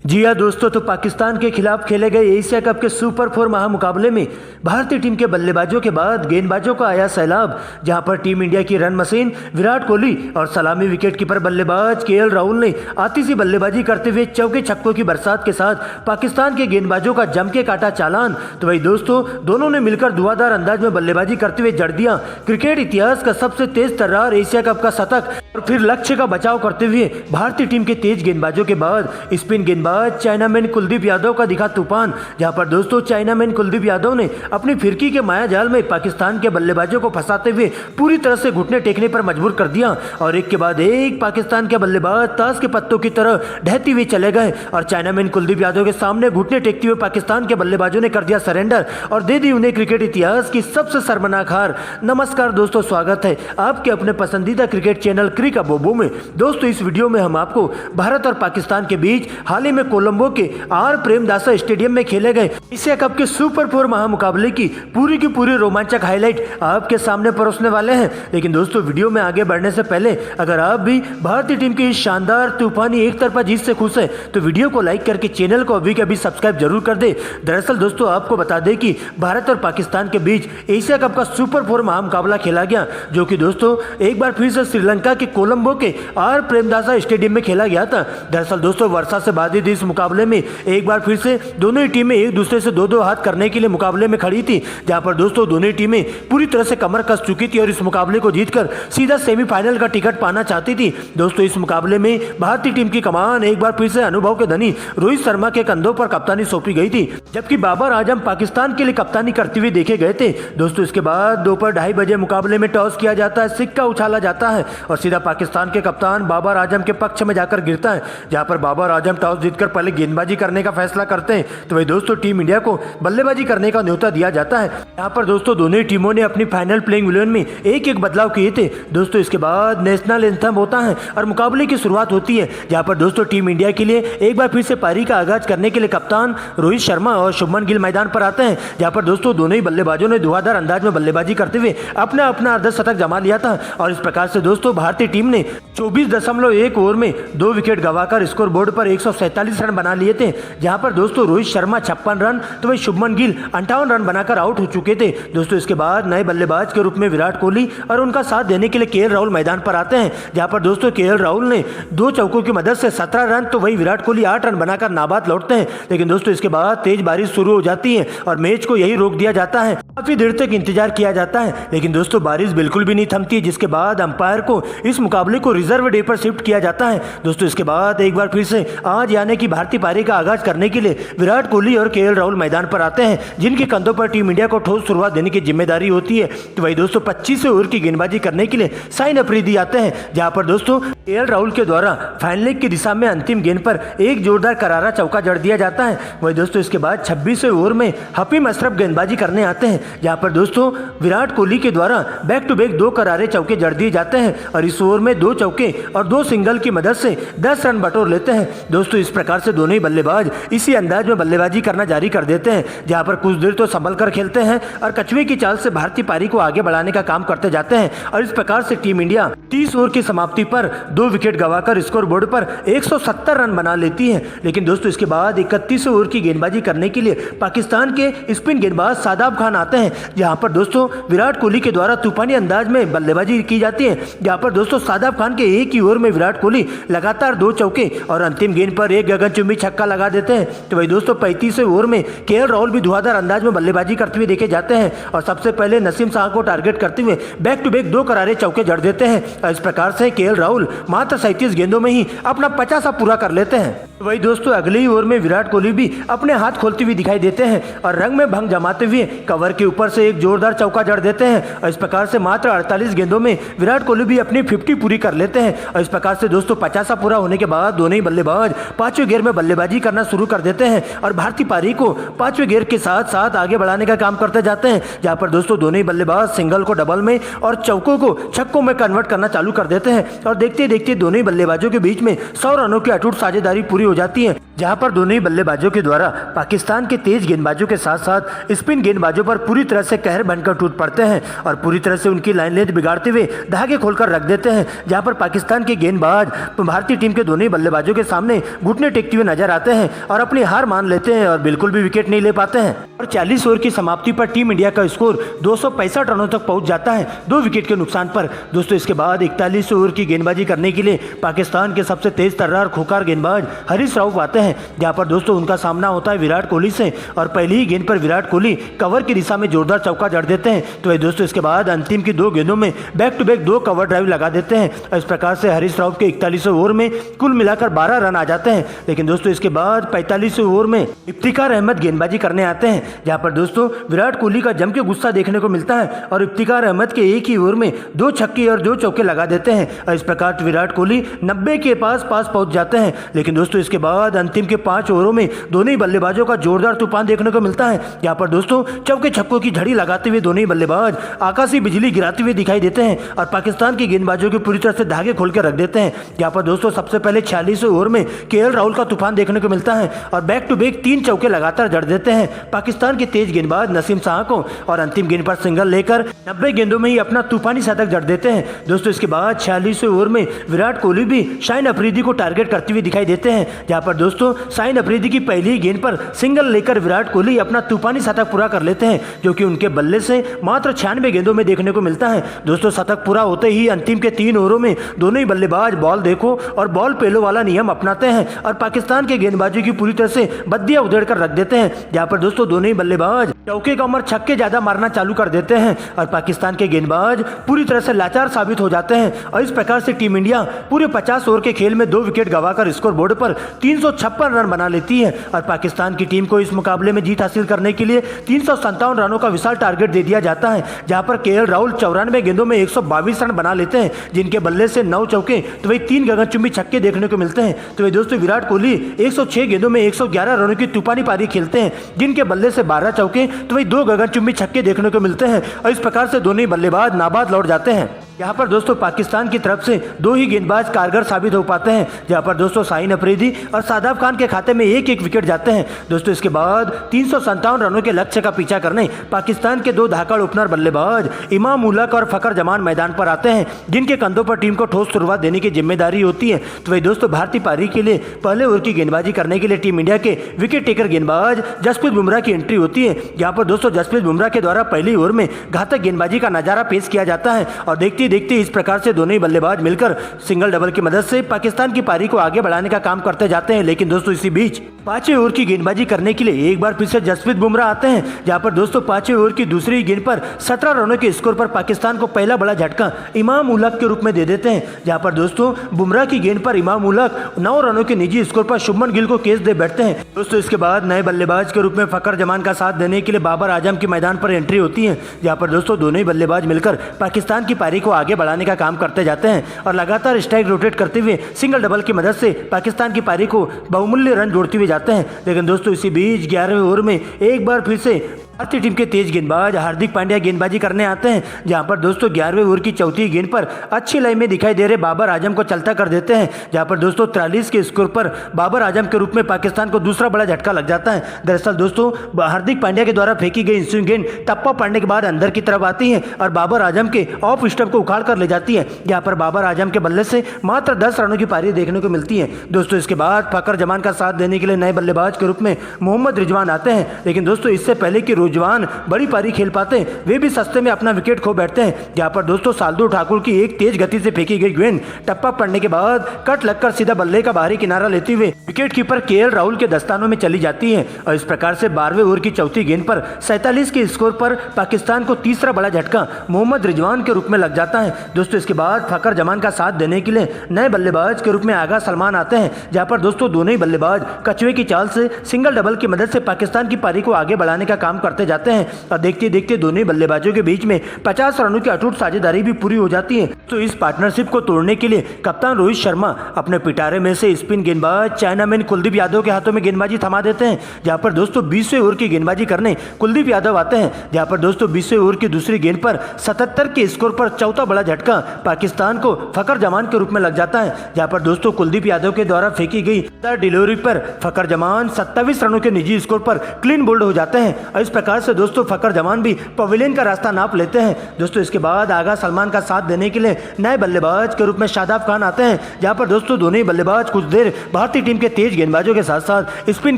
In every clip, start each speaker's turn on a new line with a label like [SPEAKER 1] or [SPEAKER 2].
[SPEAKER 1] जी हाँ दोस्तों, तो पाकिस्तान के खिलाफ खेले गए एशिया कप के सुपर 4 महामुकाबले में भारतीय टीम के बल्लेबाजों के बाद गेंदबाजों का आया सैलाब, जहां पर टीम इंडिया की रन मशीन विराट कोहली और सलामी विकेटकीपर बल्लेबाज केएल राहुल ने आतिशी बल्लेबाजी करते हुए चौके छक्कों की बरसात के साथ पाकिस्तान के गेंदबाजों का जम के काटा चालान। तो वही दोस्तों, दोनों ने मिलकर धुआंधार अंदाज में बल्लेबाजी करते हुए जड़ दिया क्रिकेट इतिहास का सबसे तेज तर्रार एशिया कप का शतक, और फिर लक्ष्य का बचाव करते हुए भारतीय टीम के तेज गेंदबाजों के बाद स्पिन गेंदबाज चाइनामैन कुलदीप यादव का दिखा तूफान, जहां पर दोस्तों चाइनामैन कुलदीप यादव ने अपनी फिरकी के माया जाल में पाकिस्तान के बल्लेबाजों को फंसाते हुए पूरी तरह से घुटने टेकने पर मजबूर कर दिया और एक के बाद एक पाकिस्तान के बल्लेबाज ताश के पत्तों की तरह ढहती हुई चले गए और चाइनामैन कुलदीप यादव के सामने घुटने टेकते हुए पाकिस्तान के बल्लेबाजों ने कर दिया सरेंडर और दे दी उन्हें क्रिकेट इतिहास की सबसे शर्मनाक हार। नमस्कार दोस्तों, स्वागत है आपके अपने पसंदीदा क्रिकेट चैनल क्रिक बोबो में। दोस्तों, इस वीडियो में हम आपको भारत और पाकिस्तान के बीच हाल ही में कोलंबो के आर प्रेमदासा स्टेडियम में खेले गए एशिया कप के सुपर 4 महामुकाबले की पूरी रोमांचक हाईलाइट आपके सामने परोसने वाले हैं। लेकिन दोस्तों, वीडियो में आगे बढ़ने से पहले अगर आप भी भारतीय टीम की इस शानदार तूफानी एक तरफा जीत से खुश है तो वीडियो को लाइक करके चैनल को अभी के अभी सब्सक्राइब जरूर कर दे। दरअसल दोस्तों, आपको बता दें कि भारत और पाकिस्तान के बीच एशिया कप का सुपर 4 महामुकाबला खेला गया, जो कि दोस्तों एक बार फिर से श्रीलंका के कोलंबो के आर प्रेमदासा स्टेडियम में खेला गया था। दरअसल दोस्तों, वर्षा से बाधित इस मुकाबले में एक बार फिर से दोनों ही टीमें एक दूसरे से दो हाथ करने के लिए मुकाबले में खड़ी थी, जहां पर दोस्तों दोनों ही टीमें पूरी तरह से कमर कस चुकी थी और इस मुकाबले को जीतकर सीधा सेमीफाइनल का टिकट पाना चाहती थी। दोस्तों, इस मुकाबले में भारतीय टीम की कमान एक बार फिर से अनुभव के धनी रोहित शर्मा के कंधों पर कप्तानी सौंपी गई थी, जबकि बाबर आजम पाकिस्तान के लिए कप्तानी करते हुए देखे गए थे। दोस्तों, इसके बाद दोपहर 2:30 बजे मुकाबले में टॉस किया जाता है, सिक्का उछाला जाता है और सीधा पाकिस्तान के कप्तान बाबर आजम के पक्ष में जाकर गिरता है, जहां पर बाबर आजम टॉस जीतकर पहले गेंदबाजी करने का फैसला करते हैं। तो वही दोस्तों, टीम इंडिया को बल्लेबाजी करने का न्योता दिया जाता है। यहाँ पर दोस्तों दोनों ही टीमों ने अपनी फाइनल प्लेइंग 11 में एक बदलाव किए थे। दोस्तों, इसके बाद नेशनल एंथम होता है और मुकाबले की शुरुआत होती है, जहाँ पर दोस्तों टीम इंडिया के लिए एक बार फिर से पारी का आगाज करने के लिए कप्तान रोहित शर्मा और शुभमन गिल मैदान पर आते हैं, जहाँ पर दोस्तों दोनों ही बल्लेबाजों ने धुआंधार अंदाज में बल्लेबाजी करते हुए अपना अर्धशतक जमा लिया था और इस प्रकार से दोस्तों भारतीय टीम ने 24.1 ओवर में 2 विकेट गंवाकर स्कोर बोर्ड पर 147 रन बना लिए थे, जहां पर दोस्तों रोहित शर्मा 56 रन तो वही शुभमन गिल 58 रन बनाकर आउट हो चुके थे। दोस्तों, इसके बाद नए बल्लेबाज के रूप में विराट कोहली और उनका साथ देने के लिए केएल राहुल मैदान पर आते हैं, जहां पर दोस्तों केएल राहुल ने 2 चौकों की मदद से 17 रन तो वही विराट कोहली 8 रन बनाकर नाबाद लौटते हैं। लेकिन दोस्तों, इसके बाद तेज बारिश शुरू हो जाती है और मैच को यही रोक दिया जाता है। काफी देर तक इंतजार किया जाता है, लेकिन दोस्तों बारिश बिल्कुल भी नहीं थमती, जिसके बाद अंपायर को इस मुकाबले को रिजर्व डे पर शिफ्ट किया जाता है। दोस्तों, इसके बाद एक बार फिर से आज यानी कि भारतीय पारी का आगाज करने के लिए विराट कोहली और केएल राहुल मैदान पर आते हैं, जिनके कंधों पर टीम इंडिया को ठोस शुरुआत देने की जिम्मेदारी होती है। तो वही दोस्तों 25 ओवर की गेंदबाजी करने के लिए साइन अफरीदी आते हैं, जहां पर दोस्तों केएल राहुल के द्वारा फाइनल लेग की दिशा में अंतिम गेंद पर एक जोरदार करारा चौका जड़ दिया जाता है। वही दोस्तों इसके बाद 26वें ओवर में हफीम अशरफ गेंदबाजी करने आते हैं, जहां पर दोस्तों विराट कोहली के द्वारा बैक टू बैक 2 करारे चौके जड़ दिए जाते हैं और इस ओवर में 2 चौके और 2 सिंगल की मदद से 10 रन बटोर लेते हैं। दोस्तों, इस प्रकार से दोनों ही बल्लेबाज इसी अंदाज में बल्लेबाजी करना जारी कर देते हैं, जहां पर कुछ देर तो संभल कर खेलते हैं और कछुए की चाल से भारतीय पारी को आगे बढ़ाने का काम करते जाते हैं और इस प्रकार से टीम इंडिया 30 ओवर की समाप्ति पर 2 विकेट गंवाकर स्कोर बोर्ड पर 170 रन बना लेती है। लेकिन दोस्तों, इसके बाद 31 ओवर की गेंदबाजी करने के लिए पाकिस्तान के स्पिन गेंदबाज शादाब खान आते हैं, जहां पर दोस्तों विराट कोहली के द्वारा तूफानी अंदाज में बल्लेबाजी की जाती है, जहां पर दोस्तों शादाब खान के एक ही ओवर में विराट कोहली लगातार 2 चौके और अंतिम गेंद पर एक गगनचुंबी छक्का लगा देते हैं। तो वही दोस्तों 35वें ओवर में केएल राहुल भी धुआंधार अंदाज में बल्लेबाजी करते हुए देखे जाते हैं और सबसे पहले नसीम शाह को टारगेट करते हुए बैक टू बैक 2 करारे चौके जड़ देते हैं और इस प्रकार से केएल राहुल मात्र 37 गेंदों में ही अपना 50 पूरा कर लेते हैं। वही दोस्तों अगले ही ओवर में विराट कोहली भी अपने हाथ खोलते हुए दिखाई देते हैं और रंग में भंग जमाते हुए कवर के ऊपर से एक जोरदार चौका जड़ देते हैं और इस प्रकार से मात्र 48 गेंदों में विराट कोहली भी अपनी 50 पूरी कर लेते हैं और इस प्रकार से दोस्तों 50 पूरा होने के बाद दोनों ही बल्लेबाज 5वें गेयर में बल्लेबाजी करना शुरू कर देते हैं और भारतीय पारी को 5वें गेयर के साथ साथ आगे बढ़ाने का काम करते जाते हैं, जहां पर दोस्तों दोनों ही बल्लेबाज सिंगल को डबल में और चौकों को छक्कों में कन्वर्ट करना चालू कर देते हैं और देखते देखते दोनों ही बल्लेबाजों के बीच में 100 रनों की अटूट साझेदारी पूरी हो जाती है। जहां पर दोनों ही बल्लेबाजों के द्वारा पाकिस्तान के तेज गेंदबाजों के साथ साथ स्पिन गेंदबाजों पर पूरी तरह से कहर बनकर टूट पड़ते हैं और पूरी तरह से उनकी लाइन लेंथ बिगाड़ते हुए धागे खोलकर रख देते हैं। जहां पर पाकिस्तान के गेंदबाज भारतीय टीम के दोनों ही बल्लेबाजों के सामने घुटने टेकते हुए नजर आते हैं और अपनी हार मान लेते हैं और बिल्कुल भी विकेट नहीं ले पाते हैं। और 40 ओवर की समाप्ति पर टीम इंडिया का स्कोर 265 रनों तक पहुंच जाता है 2 विकेट के नुकसान पर। दोस्तों इसके बाद 41 ओवर की गेंदबाजी करने के लिए पाकिस्तान के सबसे तेज तर्रार खोखा गेंदबाज हरीश राव आते हैं। जहां पर दोस्तों उनका सामना होता है विराट कोहली से और पहली ही गेंद पर विराट कोहली कवर की दिशा में जोरदार चौका जड़ देते हैं। तो दोस्तों इसके बाद अंतिम की 2 गेंदों में back to back 2 cover drive लगा देते हैं और इस प्रकार से हरीश राव के 41 ओवर में कुल मिलाकर 12 रन आ जाते हैं। लेकिन दोस्तों इसके बाद 45 ओवर में इफ्तिकार अहमद गेंदबाजी करने आते हैं। जहां पर दोस्तों विराट कोहली का जम के गुस्सा देखने को मिलता है और इफ्तिकार अहमद के एक ही ओवर में 2 छक्के और 2 चौके लगा देते हैं और इस प्रकार विराट कोहली 90 के पास पहुंच जाते हैं। लेकिन दोस्तों इसके बाद अंतिम के 5 ओवरों में दोनों ही बल्लेबाजों का जोरदार तूफान देखने को मिलता है। यहाँ पर दोस्तों चौके छक्कों की झड़ी लगाते हुए दोनों ही बल्लेबाज आकाशी बिजली गिराते हुए दिखाई देते हैं और पाकिस्तान के गेंदबाजों की पूरी तरह से धागे खोल कर रख देते हैं। यहाँ पर दोस्तों सबसे पहले 46 ओवर में केएल राहुल का तूफान देखने को मिलता है और बैक टू बैक 3 चौके लगातार जड़ देते हैं पाकिस्तान के तेज गेंदबाज नसीम शाह को और अंतिम गेंद पर सिंगल लेकर 90 गेंदों में ही अपना तूफानी शतक जड़ देते हैं। दोस्तों इसके बाद 46 ओवर में विराट कोहली भी शाहिन अफरीदी को टारगेट करते हुए दिखाई देते हैं। जहाँ पर दोस्तों शाहिन अफरीदी की पहली ही गेंद पर सिंगल लेकर विराट कोहली अपना तूफानी शतक पूरा कर लेते हैं जो कि उनके बल्ले से मात्र 96 गेंदों में देखने को मिलता है। दोस्तों शतक पूरा होते ही अंतिम के 3 ओवरों में दोनों ही बल्लेबाज बॉल देखो और बॉल पेलो वाला नियम अपनाते हैं और पाकिस्तान के गेंदबाजों की पूरी तरह से बद्दियां उधेड़ कर रख देते हैं। जहां पर दोस्तों दोनों ही बल्लेबाज चौके का उम्र छक्के ज्यादा मारना चालू कर देते हैं और पाकिस्तान के गेंदबाज पूरी तरह से लाचार साबित हो जाते हैं और इस प्रकार से टीम इंडिया पूरे 50 ओवर के खेल में 2 विकेट गंवाकर स्कोर बोर्ड पर 356 रन बना लेती है और पाकिस्तान की टीम को इस मुकाबले में जीत हासिल करने के लिए 357 रनों का विशाल टारगेट दे दिया जाता है। जहां पर केएल राहुल 94 गेंदों में 122 रन बना लेते हैं जिनके बल्ले से 9 चौके तो वही 3 गगनचुंबी छक्के देखने को मिलते हैं। तो वही दोस्तों विराट कोहली 106 गेंदों में 111 रनों की तूफानी पारी खेलते हैं जिनके बल्ले से 12 चौके तो वही 2 गगनचुंबी छक्के देखने को मिलते हैं और इस प्रकार से दोनों ही बल्लेबाज नाबाद लौट जाते हैं। यहाँ पर दोस्तों पाकिस्तान की तरफ से 2 ही गेंदबाज कारगर साबित हो पाते हैं। जहाँ पर दोस्तों शाहिन अफरीदी और शादाब खान के खाते में एक विकेट जाते हैं। दोस्तों इसके बाद 357 रनों के लक्ष्य का पीछा करने पाकिस्तान के 2 धाकड़ ओपनर बल्लेबाज इमाम उलक और फकर जमान मैदान पर आते हैं जिनके कंधों पर टीम को ठोस शुरुआत देने की जिम्मेदारी होती है। तो वही दोस्तों भारतीय पारी के लिए पहले ओवर की गेंदबाजी करने के लिए टीम इंडिया के विकेट टेकर गेंदबाज जसप्रीत बुमराह की एंट्री होती है। यहाँ पर दोस्तों जसप्रीत बुमराह के द्वारा पहली ओवर में घातक गेंदबाजी का नजारा पेश किया जाता है और देखते इस प्रकार से दोनों ही बल्लेबाज मिलकर सिंगल डबल की मदद से पाकिस्तान की पारी को आगे बढ़ाने का काम करते जाते हैं। लेकिन दोस्तों इसी बीच 5वें ओवर की गेंदबाजी करने के लिए एक बार फिर से जसप्रीत बुमराह आते हैं। जहां पर दोस्तों 5वें ओवर की दूसरी गेंद पर 17 रनों के स्कोर पर पाकिस्तान को पहला बड़ा झटका इमाम उलक के रूप में दे देते हैं। जहां पर दोस्तों बुमराह की गेंद पर इमाम उलक 9 रनों के निजी स्कोर पर शुभमन गिल को कैच दे बैठते हैं। दोस्तों इसके बाद नए बल्लेबाज के रूप में फकर जमान का साथ देने के लिए बाबर आजम की मैदान पर एंट्री होती है। जहां पर दोस्तों दोनों ही बल्लेबाज मिलकर पाकिस्तान की पारी को आगे बढ़ाने का काम करते जाते हैं और लगातार स्ट्राइक रोटेट करते हुए सिंगल डबल की मदद से पाकिस्तान की पारी को बहुमूल्य रन जोड़ते हुए जाते हैं। लेकिन दोस्तों इसी बीच 11वें ओवर में एक बार फिर से भारतीय टीम के तेज गेंदबाज हार्दिक पांड्या गेंदबाजी करने आते हैं। जहां पर दोस्तों 11वें ओवर की चौथी गेंद पर अच्छी लाइन में दिखाई दे रहे बाबर आजम को चलता कर देते हैं। जहां पर दोस्तों 43 के स्कोर पर बाबर आजम के रूप में पाकिस्तान को दूसरा बड़ा झटका लग जाता है। दरअसल दोस्तों हार्दिक पांड्या के द्वारा फेंकी गई स्विंग गेंद टप्पा पड़ने के बाद अंदर की तरफ आती है और बाबर आजम के ऑफ स्टंप को उखाड़ कर ले जाती है। जहां पर बाबर आजम के बल्ले से मात्र 10 रनों की पारी देखने को मिलती है। दोस्तों इसके बाद फकर जमान का साथ देने के लिए नए बल्लेबाज के रूप में मोहम्मद रिजवान आते हैं। लेकिन दोस्तों इससे पहले कि रिजवान बड़ी पारी खेल पाते हैं वे भी सस्ते में अपना विकेट खो बैठते हैं। जहां पर दोस्तों शार्दुल ठाकुर की एक तेज गति से फेंकी गई गेंद टप्पा पड़ने के बाद कट लगकर सीधा बल्ले का बाहरी किनारा लेते हुए विकेट कीपर केएल राहुल के दस्तानों में चली जाती है और इस प्रकार से 12वें ओवर की चौथी गेंद पर 47 के स्कोर पर पाकिस्तान को तीसरा बड़ा झटका मोहम्मद रिजवान के रूप में लग जाता है। दोस्तों इसके बाद फकर जमान का साथ देने के लिए नए बल्लेबाज के रूप में आगा सलमान आते हैं। जहां पर दोस्तों दोनों ही बल्लेबाज कछुए की चाल से सिंगल डबल की मदद से पाकिस्तान की पारी को आगे बढ़ाने का काम करते करते जाते हैं और देखते देखते दोनों बल्लेबाजों के बीच में 50 रनों की अटूट साझेदारी भी पूरी हो जाती है। तो इस पार्टनरशिप को तोड़ने के लिए कप्तान रोहित शर्मा अपने पिटारे में से स्पिन गेंदबाज चाइनामैन कुलदीप यादव के हाथों में गेंदबाजी थमा देते हैं, जहां पर दोस्तों 20वें ओवर की गेंदबाजी करने कुलदीप यादव आते हैं, जहां पर दोस्तों 20वें ओवर की दूसरी गेंद पर 77 के स्कोर पर चौथा बड़ा झटका पाकिस्तान को फकर जमान के रूप में लग जाता है, जहां पर दोस्तों कुलदीप यादव के द्वारा फेंकी गई डिलीवरी पर फकर जमान 27 रनों के निजी स्कोर पर क्लीन बोल्ड हो जाते हैं और इस प्रकार से दोस्तों फकर जमान भी पवेलियन का रास्ता नाप लेते हैं। दोस्तों इसके बाद आगा सलमान का साथ देने के लिए नए बल्लेबाज के रूप में शादाब खान आते हैं, जहां पर दोस्तों दोनों ही बल्लेबाज कुछ देर भारतीय टीम के तेज गेंदबाजों के साथ साथ स्पिन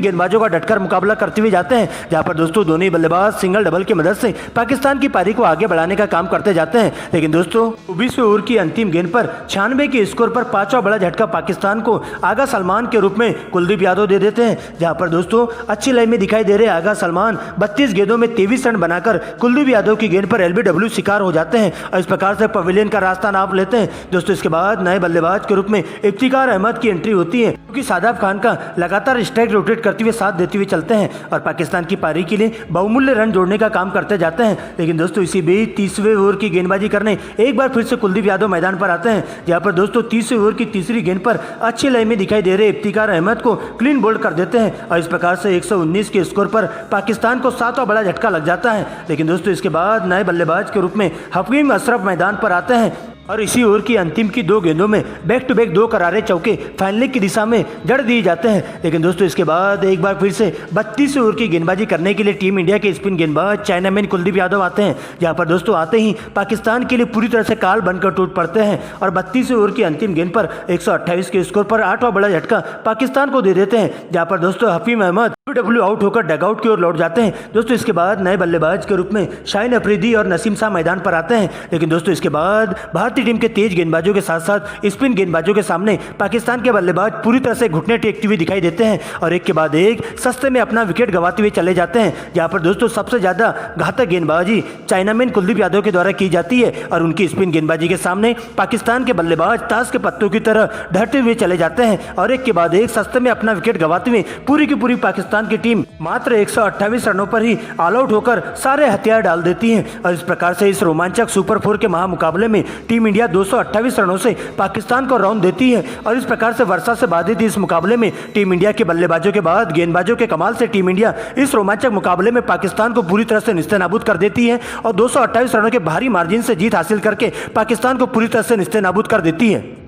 [SPEAKER 1] गेंदबाजों का डटकर मुकाबला करते हुए जाते हैं, जहां पर दोस्तों दोनों ही बल्लेबाज सिंगल डबल की मदद से पाकिस्तान की पारी को आगे बढ़ाने का काम करते जाते हैं। लेकिन दोस्तों 20वें ओवर की अंतिम गेंद पर 96 के स्कोर पर पांचवा बड़ा झटका पाकिस्तान को आगा सलमान के रूप में कुलदीप यादव दे देते हैं, जहां पर दोस्तों अच्छी लाइन में दिखाई दे रहे आगा सलमान 32 गेंदों में 23 रन बनाकर कुलदीप यादव की गेंद पर एलबीडब्ल्यू शिकार हो जाते हैं और इस प्रकार से पवेलियन का रास्ता नाप लेते हैं। दोस्तों इसके बाद नए बल्लेबाज के रूप में इफ्तिकार अहमद की एंट्री होती है, क्योंकि शादाब खान का लगातार स्ट्राइक रोटेट करते हुए साथ देते हुए चलते हैं और पाकिस्तान की पारी के लिए बहुमूल्य रन जोड़ने का काम करते जाते हैं। लेकिन दोस्तों इसी बीच 30वें ओवर की गेंदबाजी करने एक बार फिर से कुलदीप यादव मैदान पर आते हैं, जहां पर दोस्तों 30वें ओवर की तीसरी गेंद पर अच्छी लाइन में दिखाई दे रहे इफ्तिकार अहमद को क्लीन बोल्ड कर देते हैं और इस प्रकार से 119 के स्कोर पर पाकिस्तान को 7वां बड़ा झटका लग जाता है। लेकिन दोस्तों इसके बाद नए बल्लेबाज के रूप में हकीम अशरफ मैदान पर आते हैं और इसी ओवर की अंतिम की 2 गेंदों में बैक टू बैक 2 करारे चौके फाइनल की दिशा में जड़ दिए जाते हैं। लेकिन दोस्तों इसके बाद एक बार फिर से 32वें ओवर की गेंदबाजी करने के लिए टीम इंडिया के स्पिन गेंदबाज चाइनामैन कुलदीप यादव आते हैं, जहां पर दोस्तों आते ही पाकिस्तान के लिए पूरी तरह से काल बनकर टूट पड़ते हैं और 32वें ओवर की अंतिम गेंद पर 128 के स्कोर पर 8वां बड़ा झटका पाकिस्तान को दे देते हैं, जहां पर दोस्तों हफीम अहमद डब्ल्यू आउट होकर डगआउट की ओर लौट जाते हैं। दोस्तों इसके बाद नए बल्लेबाज के रूप में शाहीन अफरीदी और नसीम शाह मैदान पर आते हैं। लेकिन दोस्तों इसके बाद भारतीय टीम के तेज गेंदबाजों के साथ साथ स्पिन गेंदबाजों के सामने पाकिस्तान के बल्लेबाज पूरी तरह से घुटने टेकते हुए दिखाई देते हैं और एक के बाद एक सस्ते में अपना विकेट गंवाते हुए चले जाते हैं, जहां पर दोस्तों सबसे ज्यादा घातक गेंदबाजी चाइनामैन कुलदीप यादव के द्वारा की जाती है और उनकी स्पिन गेंदबाजी के सामने पाकिस्तान के बल्लेबाज ताश के पत्तों की तरह ढहते हुए चले जाते हैं और एक के बाद एक सस्ते में अपना विकेट गंवाते हुए पूरी की पूरी पाकिस्तान की टीम मात्र 128 रनों पर ही ऑल आउट होकर सारे हथियार डाल देती है और इस प्रकार से इस रोमांचक सुपर 4 के महामुकाबले में टीम इंडिया 228 रनों से पाकिस्तान को राउंड देती है और इस प्रकार से वर्षा से बाधित इस मुकाबले में टीम इंडिया के बल्लेबाजों के बाद गेंदबाजों के कमाल से टीम इंडिया इस रोमांचक मुकाबले में पाकिस्तान को पूरी तरह से निस्तेनाबूद कर देती है और 228 रनों के भारी मार्जिन से जीत हासिल करके पाकिस्तान को पूरी तरह से निस्तेनाबूद कर देती है।